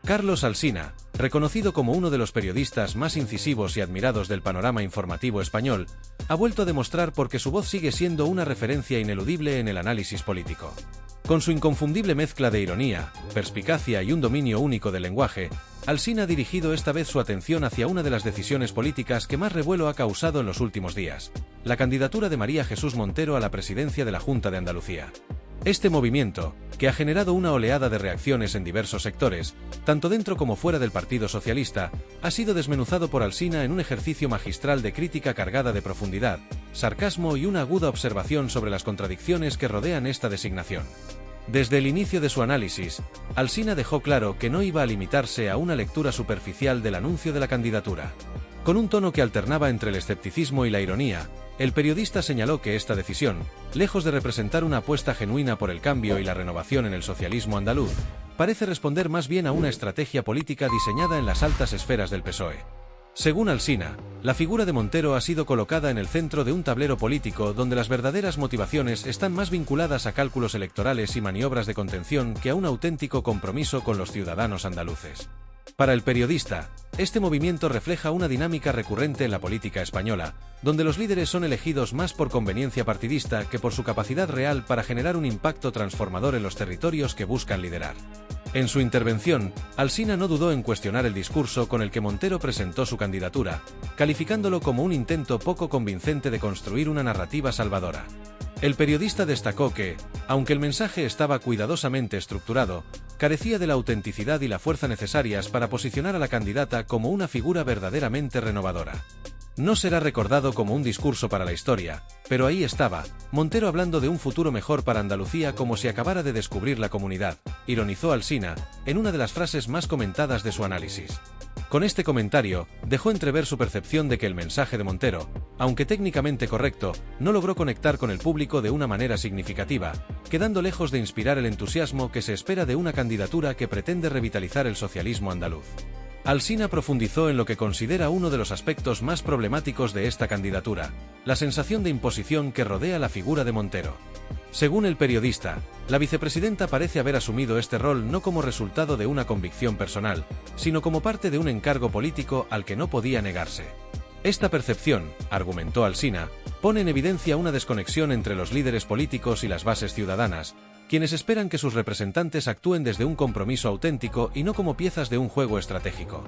Carlos Alsina, reconocido como uno de los periodistas más incisivos y admirados del panorama informativo español, ha vuelto a demostrar por qué su voz sigue siendo una referencia ineludible en el análisis político. Con su inconfundible mezcla de ironía, perspicacia y un dominio único del lenguaje, Alsina ha dirigido esta vez su atención hacia una de las decisiones políticas que más revuelo ha causado en los últimos días: la candidatura de María Jesús Montero a la presidencia de la Junta de Andalucía. Este movimiento, que ha generado una oleada de reacciones en diversos sectores, tanto dentro como fuera del Partido Socialista, ha sido desmenuzado por Alsina en un ejercicio magistral de crítica cargada de profundidad, sarcasmo y una aguda observación sobre las contradicciones que rodean esta designación. Desde el inicio de su análisis, Alsina dejó claro que no iba a limitarse a una lectura superficial del anuncio de la candidatura. Con un tono que alternaba entre el escepticismo y la ironía, el periodista señaló que esta decisión, lejos de representar una apuesta genuina por el cambio y la renovación en el socialismo andaluz, parece responder más bien a una estrategia política diseñada en las altas esferas del PSOE. Según Alsina, la figura de Montero ha sido colocada en el centro de un tablero político donde las verdaderas motivaciones están más vinculadas a cálculos electorales y maniobras de contención que a un auténtico compromiso con los ciudadanos andaluces. Para el periodista, este movimiento refleja una dinámica recurrente en la política española, donde los líderes son elegidos más por conveniencia partidista que por su capacidad real para generar un impacto transformador en los territorios que buscan liderar. En su intervención, Alsina no dudó en cuestionar el discurso con el que Montero presentó su candidatura, calificándolo como un intento poco convincente de construir una narrativa salvadora. El periodista destacó que, aunque el mensaje estaba cuidadosamente estructurado, carecía de la autenticidad y la fuerza necesarias para posicionar a la candidata como una figura verdaderamente renovadora. No será recordado como un discurso para la historia, pero ahí estaba, Montero hablando de un futuro mejor para Andalucía como si acabara de descubrir la comunidad, ironizó Alsina, en una de las frases más comentadas de su análisis. Con este comentario, dejó entrever su percepción de que el mensaje de Montero, aunque técnicamente correcto, no logró conectar con el público de una manera significativa, quedando lejos de inspirar el entusiasmo que se espera de una candidatura que pretende revitalizar el socialismo andaluz. Alsina profundizó en lo que considera uno de los aspectos más problemáticos de esta candidatura: la sensación de imposición que rodea la figura de Montero. Según el periodista, la vicepresidenta parece haber asumido este rol no como resultado de una convicción personal, sino como parte de un encargo político al que no podía negarse. Esta percepción, argumentó Alsina, pone en evidencia una desconexión entre los líderes políticos y las bases ciudadanas, quienes esperan que sus representantes actúen desde un compromiso auténtico y no como piezas de un juego estratégico.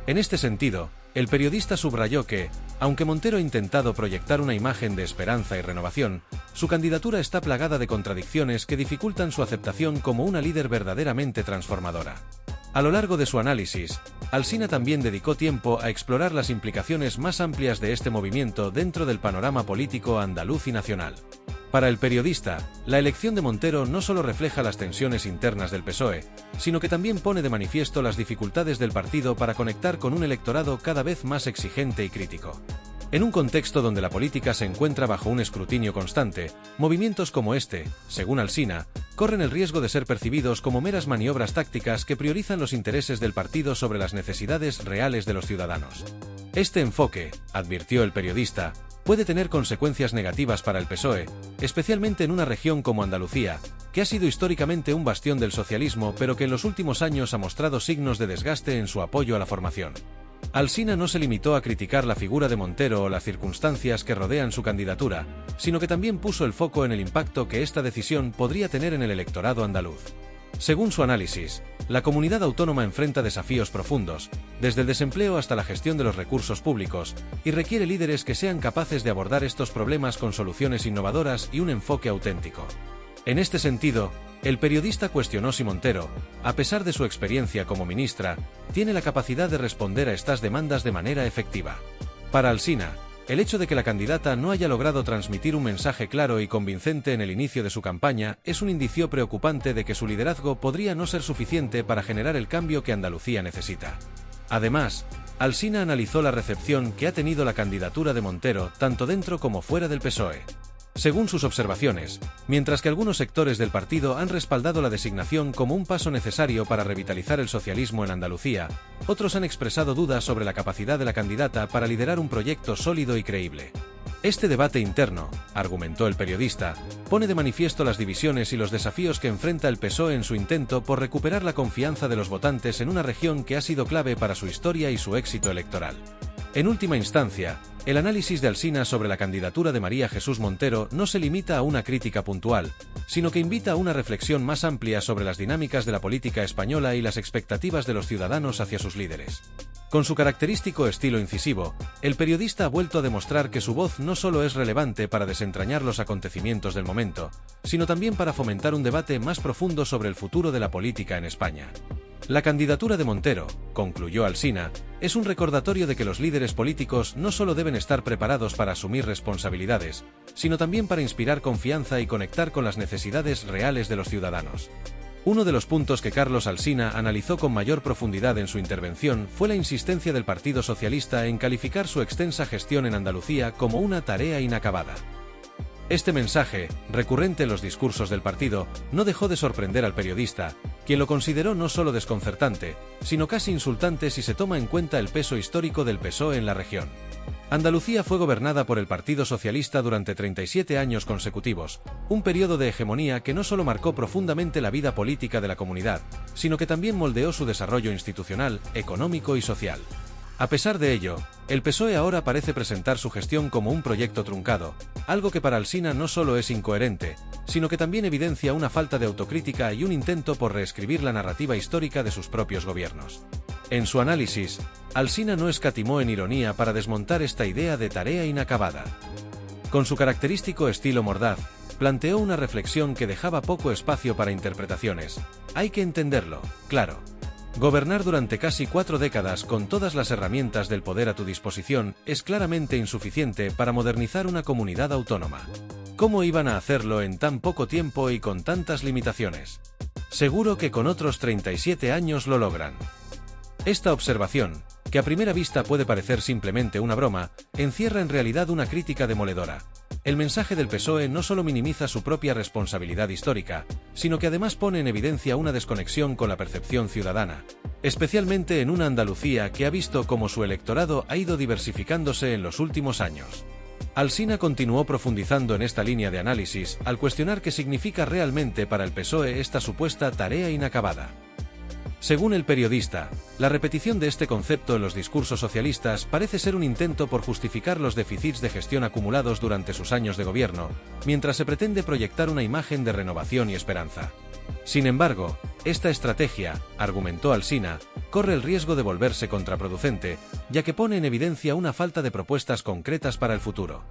En este sentido, el periodista subrayó que, aunque Montero ha intentado proyectar una imagen de esperanza y renovación, su candidatura está plagada de contradicciones que dificultan su aceptación como una líder verdaderamente transformadora. A lo largo de su análisis, Alsina también dedicó tiempo a explorar las implicaciones más amplias de este movimiento dentro del panorama político andaluz y nacional. Para el periodista, la elección de Montero no solo refleja las tensiones internas del PSOE, sino que también pone de manifiesto las dificultades del partido para conectar con un electorado cada vez más exigente y crítico. En un contexto donde la política se encuentra bajo un escrutinio constante, movimientos como este, según Alsina, corren el riesgo de ser percibidos como meras maniobras tácticas que priorizan los intereses del partido sobre las necesidades reales de los ciudadanos. Este enfoque, advirtió el periodista, puede tener consecuencias negativas para el PSOE, especialmente en una región como Andalucía, que ha sido históricamente un bastión del socialismo pero que en los últimos años ha mostrado signos de desgaste en su apoyo a la formación. Alsina no se limitó a criticar la figura de Montero o las circunstancias que rodean su candidatura, sino que también puso el foco en el impacto que esta decisión podría tener en el electorado andaluz. Según su análisis, la comunidad autónoma enfrenta desafíos profundos, desde el desempleo hasta la gestión de los recursos públicos, y requiere líderes que sean capaces de abordar estos problemas con soluciones innovadoras y un enfoque auténtico. En este sentido, el periodista cuestionó si Montero, a pesar de su experiencia como ministra, tiene la capacidad de responder a estas demandas de manera efectiva. Para Alsina, el hecho de que la candidata no haya logrado transmitir un mensaje claro y convincente en el inicio de su campaña es un indicio preocupante de que su liderazgo podría no ser suficiente para generar el cambio que Andalucía necesita. Además, Alsina analizó la recepción que ha tenido la candidatura de Montero tanto dentro como fuera del PSOE. Según sus observaciones, mientras que algunos sectores del partido han respaldado la designación como un paso necesario para revitalizar el socialismo en Andalucía, otros han expresado dudas sobre la capacidad de la candidata para liderar un proyecto sólido y creíble. Este debate interno, argumentó el periodista, pone de manifiesto las divisiones y los desafíos que enfrenta el PSOE en su intento por recuperar la confianza de los votantes en una región que ha sido clave para su historia y su éxito electoral. En última instancia, el análisis de Alsina sobre la candidatura de María Jesús Montero no se limita a una crítica puntual, sino que invita a una reflexión más amplia sobre las dinámicas de la política española y las expectativas de los ciudadanos hacia sus líderes. Con su característico estilo incisivo, el periodista ha vuelto a demostrar que su voz no solo es relevante para desentrañar los acontecimientos del momento, sino también para fomentar un debate más profundo sobre el futuro de la política en España. La candidatura de Montero, concluyó Alsina, es un recordatorio de que los líderes políticos no solo deben estar preparados para asumir responsabilidades, sino también para inspirar confianza y conectar con las necesidades reales de los ciudadanos. Uno de los puntos que Carlos Alsina analizó con mayor profundidad en su intervención fue la insistencia del Partido Socialista en calificar su extensa gestión en Andalucía como una tarea inacabada. Este mensaje, recurrente en los discursos del partido, no dejó de sorprender al periodista, quien lo consideró no solo desconcertante, sino casi insultante si se toma en cuenta el peso histórico del PSOE en la región. Andalucía fue gobernada por el Partido Socialista durante 37 años consecutivos, un periodo de hegemonía que no solo marcó profundamente la vida política de la comunidad, sino que también moldeó su desarrollo institucional, económico y social. A pesar de ello, el PSOE ahora parece presentar su gestión como un proyecto truncado, algo que para Alsina no solo es incoherente, sino que también evidencia una falta de autocrítica y un intento por reescribir la narrativa histórica de sus propios gobiernos. En su análisis, Alsina no escatimó en ironía para desmontar esta idea de tarea inacabada. Con su característico estilo mordaz, planteó una reflexión que dejaba poco espacio para interpretaciones. Hay que entenderlo, claro. Gobernar durante casi 4 décadas con todas las herramientas del poder a tu disposición es claramente insuficiente para modernizar una comunidad autónoma. ¿Cómo iban a hacerlo en tan poco tiempo y con tantas limitaciones? Seguro que con otros 37 años lo logran. Esta observación, que a primera vista puede parecer simplemente una broma, encierra en realidad una crítica demoledora. El mensaje del PSOE no solo minimiza su propia responsabilidad histórica, sino que además pone en evidencia una desconexión con la percepción ciudadana, especialmente en una Andalucía que ha visto cómo su electorado ha ido diversificándose en los últimos años. Alsina continuó profundizando en esta línea de análisis al cuestionar qué significa realmente para el PSOE esta supuesta tarea inacabada. Según el periodista, la repetición de este concepto en los discursos socialistas parece ser un intento por justificar los déficits de gestión acumulados durante sus años de gobierno, mientras se pretende proyectar una imagen de renovación y esperanza. Sin embargo, esta estrategia, argumentó Alsina, corre el riesgo de volverse contraproducente, ya que pone en evidencia una falta de propuestas concretas para el futuro.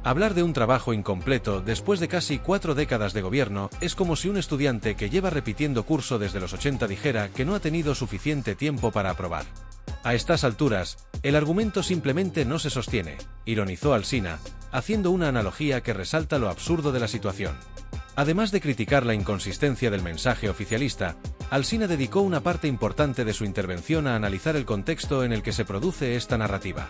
Hablar de un trabajo incompleto después de casi 4 décadas de gobierno es como si un estudiante que lleva repitiendo curso desde los 80 dijera que no ha tenido suficiente tiempo para aprobar. A estas alturas, el argumento simplemente no se sostiene, ironizó Alsina, haciendo una analogía que resalta lo absurdo de la situación. Además de criticar la inconsistencia del mensaje oficialista, Alsina dedicó una parte importante de su intervención a analizar el contexto en el que se produce esta narrativa.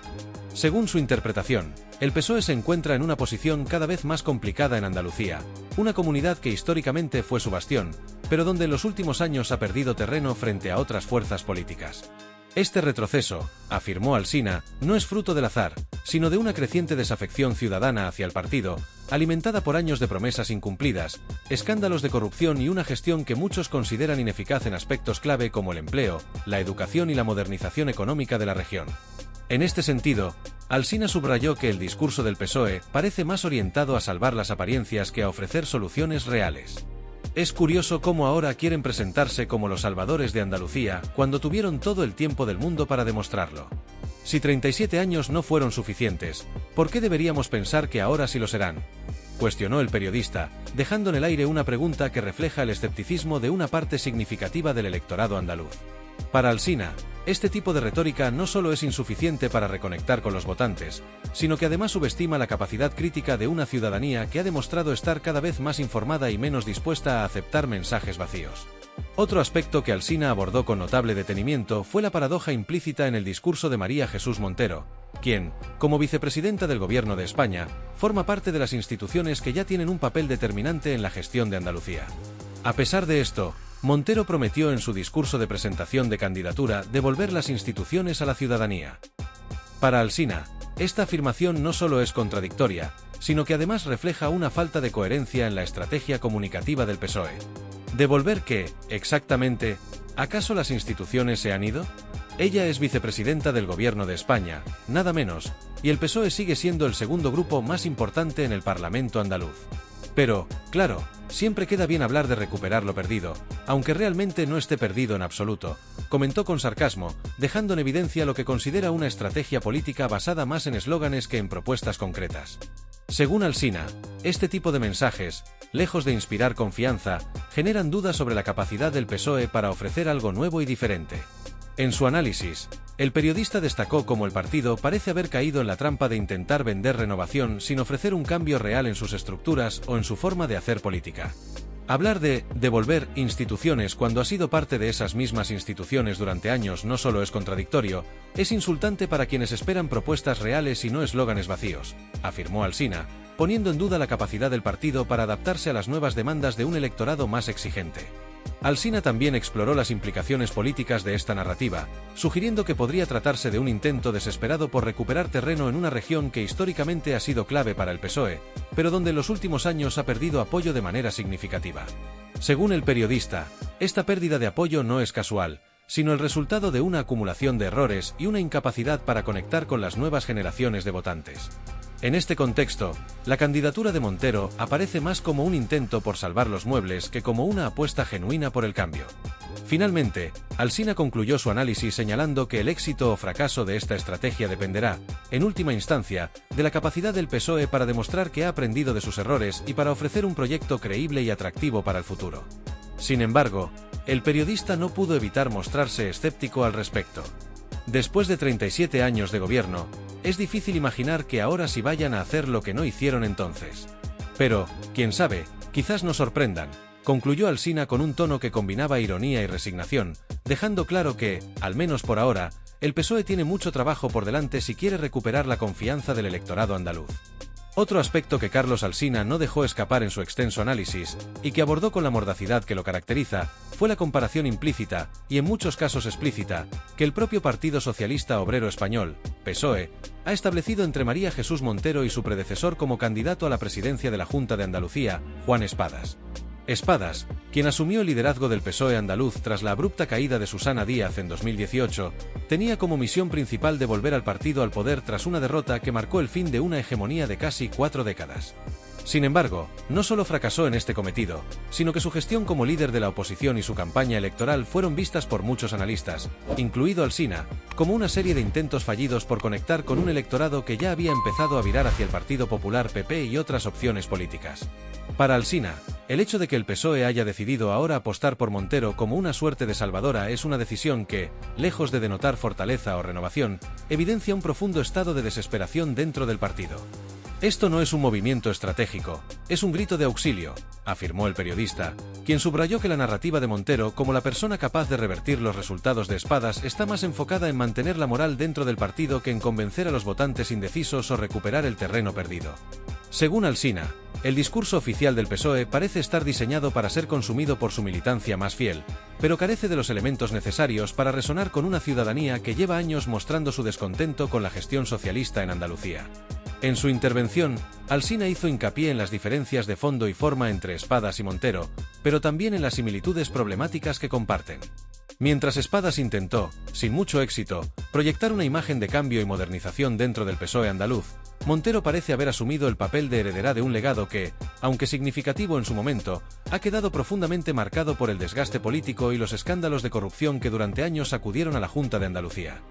Según su interpretación, el PSOE se encuentra en una posición cada vez más complicada en Andalucía, una comunidad que históricamente fue su bastión, pero donde en los últimos años ha perdido terreno frente a otras fuerzas políticas. Este retroceso, afirmó Alsina, no es fruto del azar, sino de una creciente desafección ciudadana hacia el partido, alimentada por años de promesas incumplidas, escándalos de corrupción y una gestión que muchos consideran ineficaz en aspectos clave como el empleo, la educación y la modernización económica de la región. En este sentido, Alsina subrayó que el discurso del PSOE parece más orientado a salvar las apariencias que a ofrecer soluciones reales. Es curioso cómo ahora quieren presentarse como los salvadores de Andalucía cuando tuvieron todo el tiempo del mundo para demostrarlo. Si 37 años no fueron suficientes, ¿por qué deberíamos pensar que ahora sí lo serán?, cuestionó el periodista, dejando en el aire una pregunta que refleja el escepticismo de una parte significativa del electorado andaluz. Para Alsina, este tipo de retórica no solo es insuficiente para reconectar con los votantes, sino que además subestima la capacidad crítica de una ciudadanía que ha demostrado estar cada vez más informada y menos dispuesta a aceptar mensajes vacíos. Otro aspecto que Alsina abordó con notable detenimiento fue la paradoja implícita en el discurso de María Jesús Montero, quien, como vicepresidenta del Gobierno de España, forma parte de las instituciones que ya tienen un papel determinante en la gestión de Andalucía. A pesar de esto, Montero prometió en su discurso de presentación de candidatura devolver las instituciones a la ciudadanía. Para Alsina, Esta afirmación no solo es contradictoria, sino que además refleja una falta de coherencia en la estrategia comunicativa del PSOE. ¿Devolver qué, exactamente? ¿Acaso las instituciones se han ido? Ella es vicepresidenta del Gobierno de España, nada menos, y el PSOE sigue siendo el segundo grupo más importante en el Parlamento andaluz. Pero, claro, siempre queda bien hablar de recuperar lo perdido, aunque realmente no esté perdido en absoluto, comentó con sarcasmo, dejando en evidencia lo que considera una estrategia política basada más en eslóganes que en propuestas concretas. Según Alsina, este tipo de mensajes, lejos de inspirar confianza, generan dudas sobre la capacidad del PSOE para ofrecer algo nuevo y diferente. En su análisis, el periodista destacó cómo el partido parece haber caído en la trampa de intentar vender renovación sin ofrecer un cambio real en sus estructuras o en su forma de hacer política. Hablar de devolver instituciones cuando ha sido parte de esas mismas instituciones durante años no solo es contradictorio, es insultante para quienes esperan propuestas reales y no eslóganes vacíos, afirmó Alsina, poniendo en duda la capacidad del partido para adaptarse a las nuevas demandas de un electorado más exigente. Alsina también exploró las implicaciones políticas de esta narrativa, sugiriendo que podría tratarse de un intento desesperado por recuperar terreno en una región que históricamente ha sido clave para el PSOE, pero donde en los últimos años ha perdido apoyo de manera significativa. Según el periodista, esta pérdida de apoyo no es casual, sino el resultado de una acumulación de errores y una incapacidad para conectar con las nuevas generaciones de votantes. En este contexto, la candidatura de Montero aparece más como un intento por salvar los muebles que como una apuesta genuina por el cambio. Finalmente, Alsina concluyó su análisis señalando que el éxito o fracaso de esta estrategia dependerá, en última instancia, de la capacidad del PSOE para demostrar que ha aprendido de sus errores y para ofrecer un proyecto creíble y atractivo para el futuro. Sin embargo, el periodista no pudo evitar mostrarse escéptico al respecto. Después de 37 años de gobierno, es difícil imaginar que ahora sí vayan a hacer lo que no hicieron entonces. Pero, quién sabe, quizás nos sorprendan, concluyó Alsina con un tono que combinaba ironía y resignación, dejando claro que, al menos por ahora, el PSOE tiene mucho trabajo por delante si quiere recuperar la confianza del electorado andaluz. Otro aspecto que Carlos Alsina no dejó escapar en su extenso análisis, y que abordó con la mordacidad que lo caracteriza, fue la comparación implícita, y en muchos casos explícita, que el propio Partido Socialista Obrero Español, PSOE, ha establecido entre María Jesús Montero y su predecesor como candidato a la presidencia de la Junta de Andalucía, Juan Espadas. Espadas, quien asumió el liderazgo del PSOE andaluz tras la abrupta caída de Susana Díaz en 2018, tenía como misión principal devolver al partido al poder tras una derrota que marcó el fin de una hegemonía de casi 4 décadas. Sin embargo, no solo fracasó en este cometido, sino que su gestión como líder de la oposición y su campaña electoral fueron vistas por muchos analistas, incluido Alsina, como una serie de intentos fallidos por conectar con un electorado que ya había empezado a virar hacia el Partido Popular PP y otras opciones políticas. Para Alsina, el hecho de que el PSOE haya decidido ahora apostar por Montero como una suerte de salvadora es una decisión que, lejos de denotar fortaleza o renovación, evidencia un profundo estado de desesperación dentro del partido. Esto no es un movimiento estratégico, es un grito de auxilio, afirmó el periodista, quien subrayó que la narrativa de Montero como la persona capaz de revertir los resultados de Espadas está más enfocada en mantener la moral dentro del partido que en convencer a los votantes indecisos o recuperar el terreno perdido. Según Alsina, el discurso oficial del PSOE parece estar diseñado para ser consumido por su militancia más fiel, pero carece de los elementos necesarios para resonar con una ciudadanía que lleva años mostrando su descontento con la gestión socialista en Andalucía. En su intervención, Alsina hizo hincapié en las diferencias de fondo y forma entre Espadas y Montero, pero también en las similitudes problemáticas que comparten. Mientras Espadas intentó, sin mucho éxito, proyectar una imagen de cambio y modernización dentro del PSOE andaluz, Montero parece haber asumido el papel de heredera de un legado que, aunque significativo en su momento, ha quedado profundamente marcado por el desgaste político y los escándalos de corrupción que durante años sacudieron a la Junta de Andalucía.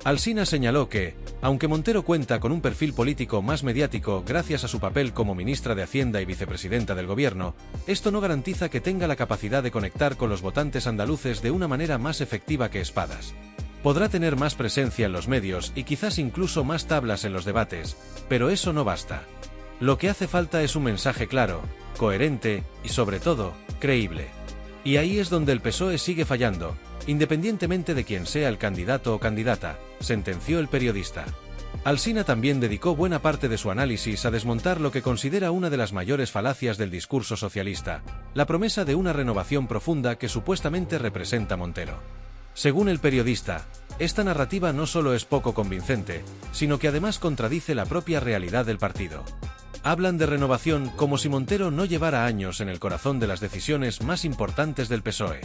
Alsina señaló que, aunque Montero cuenta con un perfil político más mediático gracias a su papel como ministra de Hacienda y vicepresidenta del gobierno, esto no garantiza que tenga la capacidad de conectar con los votantes andaluces de una manera más efectiva que Espadas. Podrá tener más presencia en los medios y quizás incluso más tablas en los debates, pero eso no basta. Lo que hace falta es un mensaje claro, coherente y, sobre todo, creíble. Y ahí es donde el PSOE sigue fallando, independientemente de quién sea el candidato o candidata, sentenció el periodista. Alsina también dedicó buena parte de su análisis a desmontar lo que considera una de las mayores falacias del discurso socialista, la promesa de una renovación profunda que supuestamente representa Montero. Según el periodista, Esta narrativa no solo es poco convincente, sino que además contradice la propia realidad del partido. Hablan de renovación como si Montero no llevara años en el corazón de las decisiones más importantes del PSOE.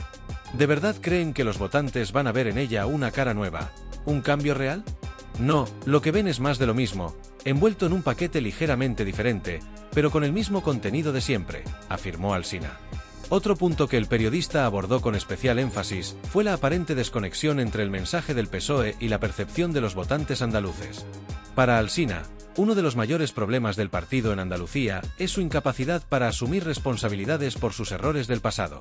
¿De verdad creen que los votantes van a ver en ella una cara nueva, un cambio real? No, lo que ven es más de lo mismo, envuelto en un paquete ligeramente diferente, pero con el mismo contenido de siempre, afirmó Alsina. Otro punto que el periodista abordó con especial énfasis fue la aparente desconexión entre el mensaje del PSOE y la percepción de los votantes andaluces. Para Alsina, uno de los mayores problemas del partido en Andalucía es su incapacidad para asumir responsabilidades por sus errores del pasado.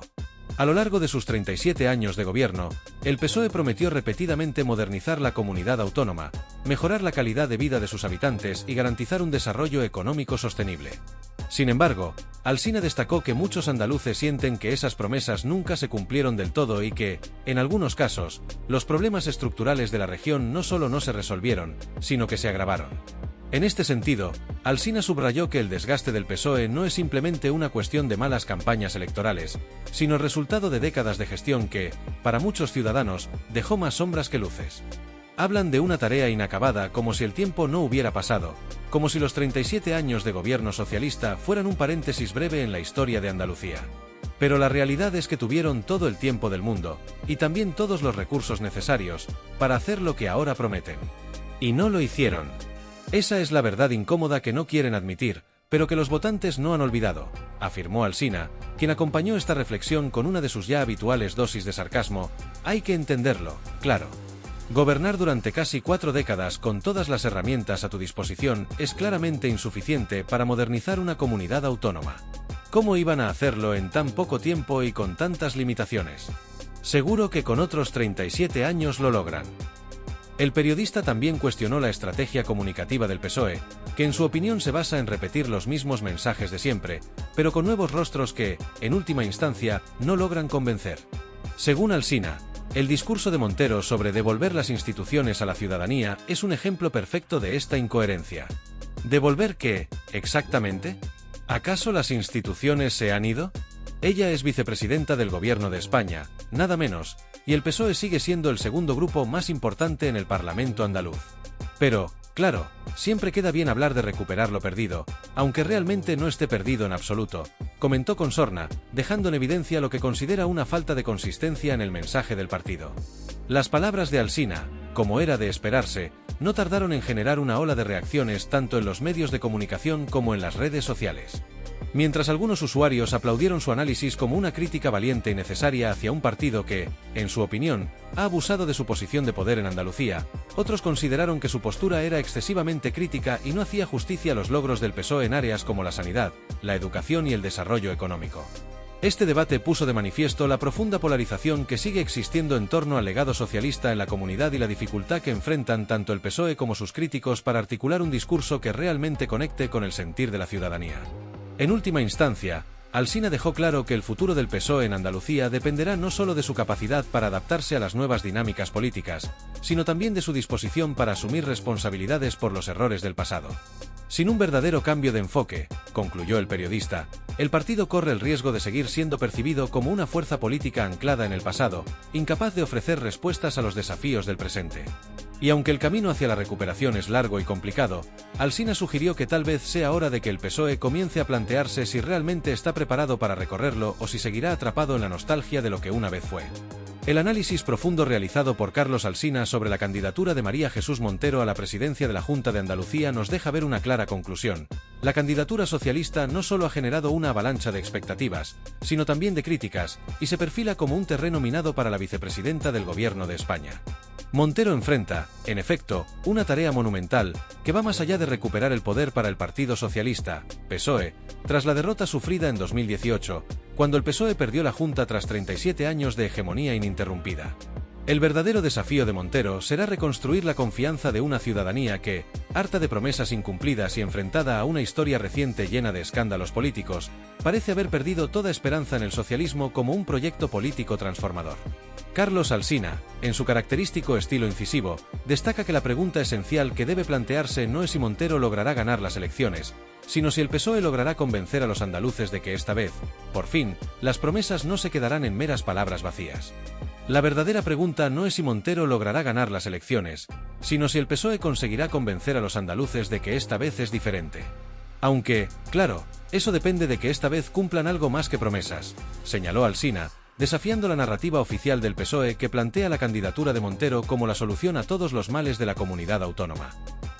A lo largo de sus 37 años de gobierno, el PSOE prometió repetidamente modernizar la comunidad autónoma, mejorar la calidad de vida de sus habitantes y garantizar un desarrollo económico sostenible. Sin embargo, Alsina destacó que muchos andaluces sienten que esas promesas nunca se cumplieron del todo y que, en algunos casos, los problemas estructurales de la región no solo no se resolvieron, sino que se agravaron. En este sentido, Alsina subrayó que el desgaste del PSOE no es simplemente una cuestión de malas campañas electorales, sino el resultado de décadas de gestión que, para muchos ciudadanos, dejó más sombras que luces. Hablan de una tarea inacabada como si el tiempo no hubiera pasado, como si los 37 años de gobierno socialista fueran un paréntesis breve en la historia de Andalucía. Pero la realidad es que tuvieron todo el tiempo del mundo, y también todos los recursos necesarios, para hacer lo que ahora prometen. Y no lo hicieron. Esa es la verdad incómoda que no quieren admitir, pero que los votantes no han olvidado, afirmó Alsina, quien acompañó esta reflexión con una de sus ya habituales dosis de sarcasmo. Hay que entenderlo, claro. Gobernar durante casi 4 décadas con todas las herramientas a tu disposición es claramente insuficiente para modernizar una comunidad autónoma. ¿Cómo iban a hacerlo en tan poco tiempo y con tantas limitaciones? Seguro que con otros 37 años lo logran. El periodista también cuestionó la estrategia comunicativa del PSOE, que en su opinión se basa en repetir los mismos mensajes de siempre, pero con nuevos rostros que, en última instancia, no logran convencer. Según Alsina, el discurso de Montero sobre devolver las instituciones a la ciudadanía es un ejemplo perfecto de esta incoherencia. ¿Devolver qué, exactamente? ¿Acaso las instituciones se han ido? Ella es vicepresidenta del Gobierno de España, nada menos, y el PSOE sigue siendo el segundo grupo más importante en el Parlamento andaluz. Pero, claro, siempre queda bien hablar de recuperar lo perdido, aunque realmente no esté perdido en absoluto, comentó con sorna, dejando en evidencia lo que considera una falta de consistencia en el mensaje del partido. Las palabras de Alsina, como era de esperarse, no tardaron en generar una ola de reacciones tanto en los medios de comunicación como en las redes sociales. Mientras algunos usuarios aplaudieron su análisis como una crítica valiente y necesaria hacia un partido que, en su opinión, ha abusado de su posición de poder en Andalucía, otros consideraron que su postura era excesivamente crítica y no hacía justicia a los logros del PSOE en áreas como la sanidad, la educación y el desarrollo económico. Este debate puso de manifiesto la profunda polarización que sigue existiendo en torno al legado socialista en la comunidad y la dificultad que enfrentan tanto el PSOE como sus críticos para articular un discurso que realmente conecte con el sentir de la ciudadanía. En última instancia, Alsina dejó claro que el futuro del PSOE en Andalucía dependerá no solo de su capacidad para adaptarse a las nuevas dinámicas políticas, sino también de su disposición para asumir responsabilidades por los errores del pasado. Sin un verdadero cambio de enfoque, concluyó el periodista, el partido corre el riesgo de seguir siendo percibido como una fuerza política anclada en el pasado, incapaz de ofrecer respuestas a los desafíos del presente. Y aunque el camino hacia la recuperación es largo y complicado, Alsina sugirió que tal vez sea hora de que el PSOE comience a plantearse si realmente está preparado para recorrerlo o si seguirá atrapado en la nostalgia de lo que una vez fue. El análisis profundo realizado por Carlos Alsina sobre la candidatura de María Jesús Montero a la presidencia de la Junta de Andalucía nos deja ver una clara conclusión. La candidatura socialista no solo ha generado una avalancha de expectativas, sino también de críticas, y se perfila como un terreno minado para la vicepresidenta del Gobierno de España. Montero enfrenta, en efecto, una tarea monumental, que va más allá de recuperar el poder para el Partido Socialista, PSOE, tras la derrota sufrida en 2018, cuando el PSOE perdió la Junta tras 37 años de hegemonía ininterrumpida. El verdadero desafío de Montero será reconstruir la confianza de una ciudadanía que, harta de promesas incumplidas y enfrentada a una historia reciente llena de escándalos políticos, parece haber perdido toda esperanza en el socialismo como un proyecto político transformador. Carlos Alsina, en su característico estilo incisivo, destaca que la pregunta esencial que debe plantearse no es si Montero logrará ganar las elecciones, sino si el PSOE logrará convencer a los andaluces de que esta vez, por fin, las promesas no se quedarán en meras palabras vacías. La verdadera pregunta no es si Montero logrará ganar las elecciones, sino si el PSOE conseguirá convencer a los andaluces de que esta vez es diferente. Aunque, claro, eso depende de que esta vez cumplan algo más que promesas, señaló Alsina, desafiando la narrativa oficial del PSOE que plantea la candidatura de Montero como la solución a todos los males de la comunidad autónoma.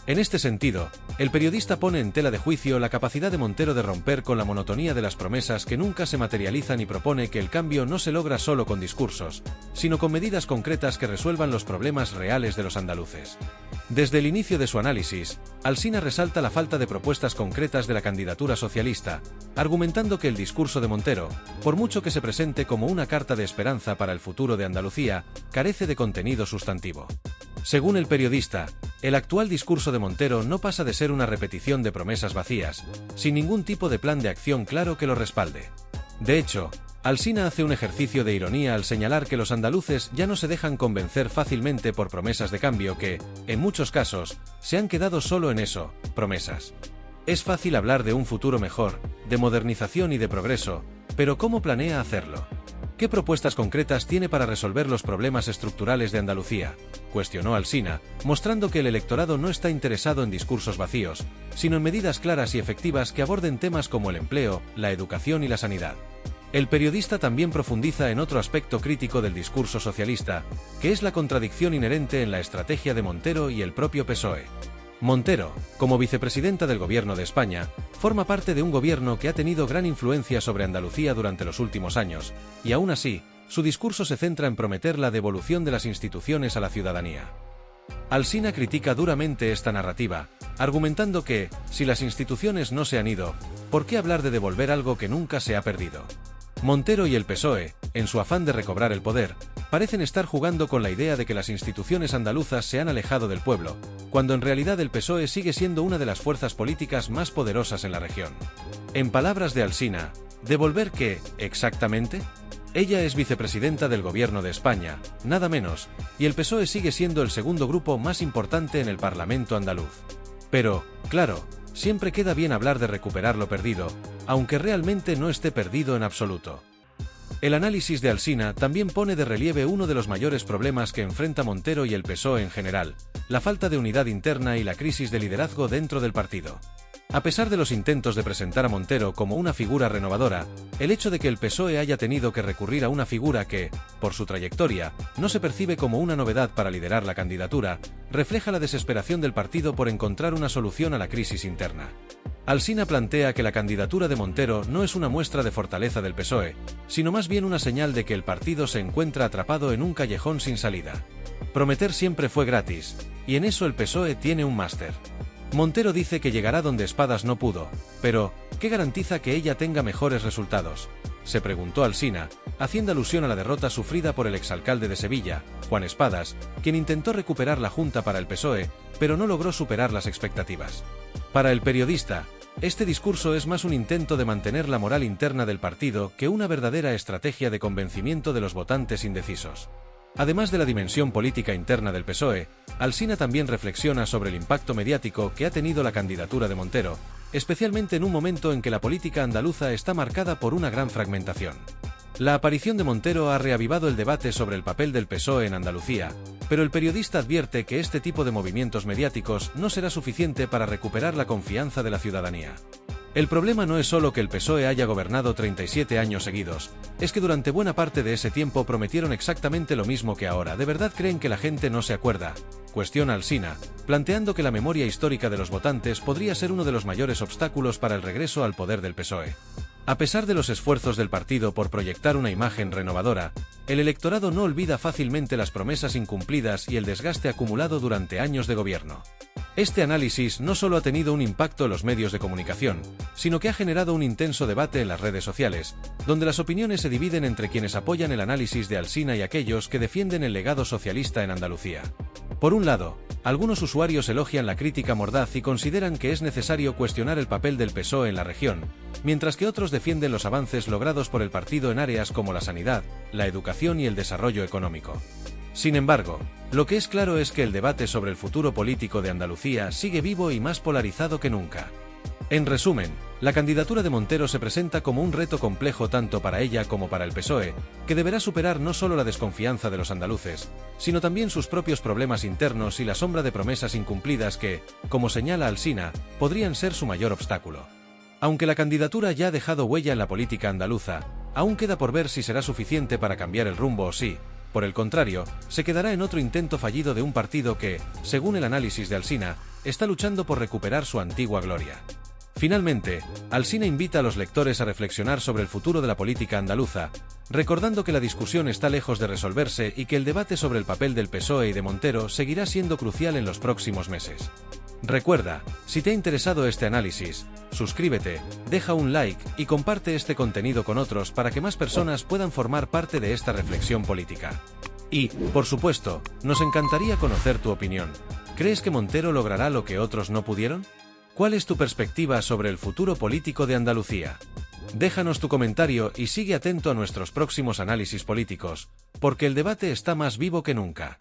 En este sentido, el periodista pone en tela de juicio la capacidad de Montero de romper con la monotonía de las promesas que nunca se materializan y propone que el cambio no se logra solo con discursos, sino con medidas concretas que resuelvan los problemas reales de los andaluces. Desde el inicio de su análisis, Alsina resalta la falta de propuestas concretas de la candidatura socialista, argumentando que el discurso de Montero, por mucho que se presente como una carta de esperanza para el futuro de Andalucía, carece de contenido sustantivo. Según el periodista, el actual discurso de Montero no pasa de ser una repetición de promesas vacías, sin ningún tipo de plan de acción claro que lo respalde. De hecho, Alsina hace un ejercicio de ironía al señalar que los andaluces ya no se dejan convencer fácilmente por promesas de cambio que, en muchos casos, se han quedado solo en eso, promesas. Es fácil hablar de un futuro mejor, de modernización y de progreso, pero ¿cómo planea hacerlo? ¿Qué propuestas concretas tiene para resolver los problemas estructurales de Andalucía?, cuestionó Alsina, mostrando que el electorado no está interesado en discursos vacíos, sino en medidas claras y efectivas que aborden temas como el empleo, la educación y la sanidad. El periodista también profundiza en otro aspecto crítico del discurso socialista, que es la contradicción inherente en la estrategia de Montero y el propio PSOE. Montero, como vicepresidenta del Gobierno de España, forma parte de un gobierno que ha tenido gran influencia sobre Andalucía durante los últimos años, y aún así, su discurso se centra en prometer la devolución de las instituciones a la ciudadanía. Alsina critica duramente esta narrativa, argumentando que, si las instituciones no se han ido, ¿por qué hablar de devolver algo que nunca se ha perdido? Montero y el PSOE, en su afán de recobrar el poder, parecen estar jugando con la idea de que las instituciones andaluzas se han alejado del pueblo, cuando en realidad el PSOE sigue siendo una de las fuerzas políticas más poderosas en la región. En palabras de Alsina, ¿devolver qué, exactamente? Ella es vicepresidenta del Gobierno de España, nada menos, y el PSOE sigue siendo el segundo grupo más importante en el Parlamento andaluz. Pero, claro, siempre queda bien hablar de recuperar lo perdido, aunque realmente no esté perdido en absoluto. El análisis de Alsina también pone de relieve uno de los mayores problemas que enfrenta Montero y el PSOE en general, la falta de unidad interna y la crisis de liderazgo dentro del partido. A pesar de los intentos de presentar a Montero como una figura renovadora, el hecho de que el PSOE haya tenido que recurrir a una figura que, por su trayectoria, no se percibe como una novedad para liderar la candidatura, refleja la desesperación del partido por encontrar una solución a la crisis interna. Alsina plantea que la candidatura de Montero no es una muestra de fortaleza del PSOE, sino más bien una señal de que el partido se encuentra atrapado en un callejón sin salida. Prometer siempre fue gratis, y en eso el PSOE tiene un máster. Montero dice que llegará donde Espadas no pudo, pero ¿qué garantiza que ella tenga mejores resultados?, se preguntó Alsina, haciendo alusión a la derrota sufrida por el exalcalde de Sevilla, Juan Espadas, quien intentó recuperar la Junta para el PSOE, pero no logró superar las expectativas. Para el periodista, este discurso es más un intento de mantener la moral interna del partido que una verdadera estrategia de convencimiento de los votantes indecisos. Además de la dimensión política interna del PSOE, Alsina también reflexiona sobre el impacto mediático que ha tenido la candidatura de Montero, especialmente en un momento en que la política andaluza está marcada por una gran fragmentación. La aparición de Montero ha reavivado el debate sobre el papel del PSOE en Andalucía, pero el periodista advierte que este tipo de movimientos mediáticos no será suficiente para recuperar la confianza de la ciudadanía. El problema no es solo que el PSOE haya gobernado 37 años seguidos, es que durante buena parte de ese tiempo prometieron exactamente lo mismo que ahora. ¿De verdad creen que la gente no se acuerda?, cuestiona Alsina, planteando que la memoria histórica de los votantes podría ser uno de los mayores obstáculos para el regreso al poder del PSOE. A pesar de los esfuerzos del partido por proyectar una imagen renovadora, el electorado no olvida fácilmente las promesas incumplidas y el desgaste acumulado durante años de gobierno. Este análisis no solo ha tenido un impacto en los medios de comunicación, sino que ha generado un intenso debate en las redes sociales, donde las opiniones se dividen entre quienes apoyan el análisis de Alsina y aquellos que defienden el legado socialista en Andalucía. Por un lado, algunos usuarios elogian la crítica mordaz y consideran que es necesario cuestionar el papel del PSOE en la región, mientras que otros defienden los avances logrados por el partido en áreas como la sanidad, la educación y el desarrollo económico. Sin embargo, lo que es claro es que el debate sobre el futuro político de Andalucía sigue vivo y más polarizado que nunca. En resumen, la candidatura de Montero se presenta como un reto complejo tanto para ella como para el PSOE, que deberá superar no solo la desconfianza de los andaluces, sino también sus propios problemas internos y la sombra de promesas incumplidas que, como señala Alsina, podrían ser su mayor obstáculo. Aunque la candidatura ya ha dejado huella en la política andaluza, aún queda por ver si será suficiente para cambiar el rumbo o si, por el contrario, se quedará en otro intento fallido de un partido que, según el análisis de Alsina, está luchando por recuperar su antigua gloria. Finalmente, Alsina invita a los lectores a reflexionar sobre el futuro de la política andaluza, recordando que la discusión está lejos de resolverse y que el debate sobre el papel del PSOE y de Montero seguirá siendo crucial en los próximos meses. Recuerda, si te ha interesado este análisis, suscríbete, deja un like y comparte este contenido con otros para que más personas puedan formar parte de esta reflexión política. Y, por supuesto, nos encantaría conocer tu opinión. ¿Crees que Montero logrará lo que otros no pudieron? ¿Cuál es tu perspectiva sobre el futuro político de Andalucía? Déjanos tu comentario y sigue atento a nuestros próximos análisis políticos, porque el debate está más vivo que nunca.